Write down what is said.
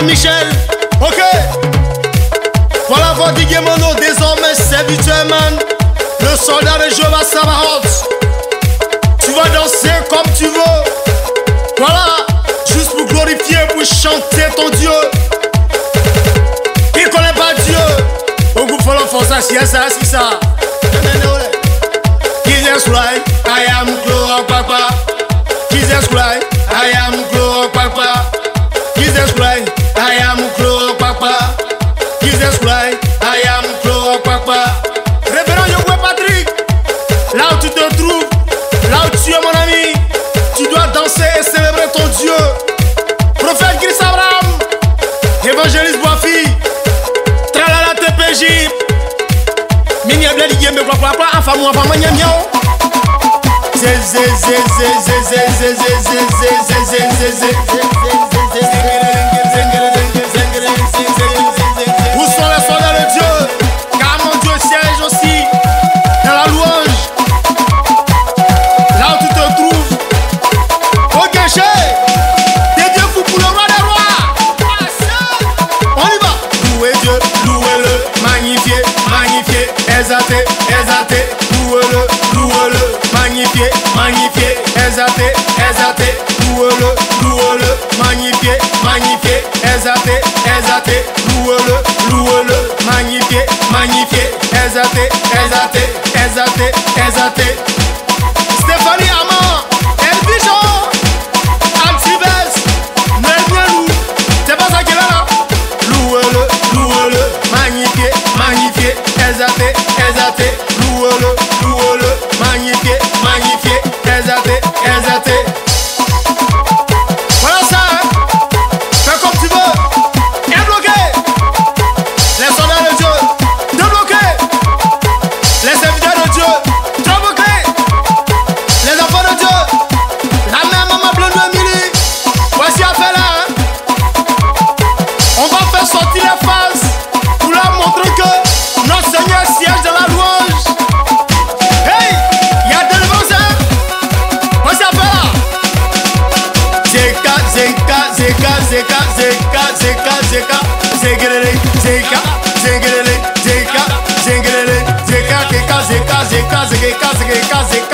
Michel, ok. Voilà votre Guémono, désormais serviteur man. Le soldat de Jéhovah Sabaoth. Tu vas danser comme tu veux. Voilà, juste pour glorifier, pour chanter ton Dieu. Qui connaît pas Dieu? Au groupe Follow for ça, si ça, si ça. Jesus Christ, I am Glory Papa. Jesus Christ, I am Glory Papa. Jesus Christ, I am Glory Papa. Jesus Christ, I am Glory Papa. Révérend Yogwe Patrick, là où tu te trouves, là où tu es mon ami, tu dois danser et célébrer ton Dieu. Prophète Chris Abraham, évangéliste Boafi, Tralala TPJ, Minya Bledi Yembe Papa, Afamou Afamou Nyamyo. Où sont les soldats de Dieu? Car mon Dieu siège aussi dans la louange. Là où tu te trouves, au guichet, des dieux fous pour le roi des rois. On y va. Louez Dieu, louez-le, magnifiez, magnifiez, exaltez, exaltez, louez-le, louez-le, magnifiez, magnifiez, exaltez, exaltez, louez-le, louez-le, magnifiez, magnifiez, exaltez, exaltez, louez-le, louez-le, magnifiez, magnifiez, exaltez, exaltez, exaltez, exaltez. Stéphanie Amand, Elvision, Altibes, Nelmielou, c'est pas ça qu'il a là. Louez-le, louez-le, magnifiez, magnifiez, exaltez, exaltez, louez-le, louez-le, magnifiez, magnifiez, exaltez, exaltez. Voilà ça, hein? Fais comme tu veux. Débloquer les soldats de Dieu. Débloquer les serviteurs de Dieu. Débloquer les enfants de Dieu. La même maman bleue de Mili. Voici affaire là, hein? On va faire sortir les faces pour leur montrer que notre Seigneur siège dans la louange. Hey, il y a délivrance, hein? Voici affaire là. Zeka, zeka, zeka, zeka, zeka, zeka, zeka, zegerele, zeka, zegerele, zeka, zegerele, zeka, zeka, zeka, zeka, zeka, zeka, zeka.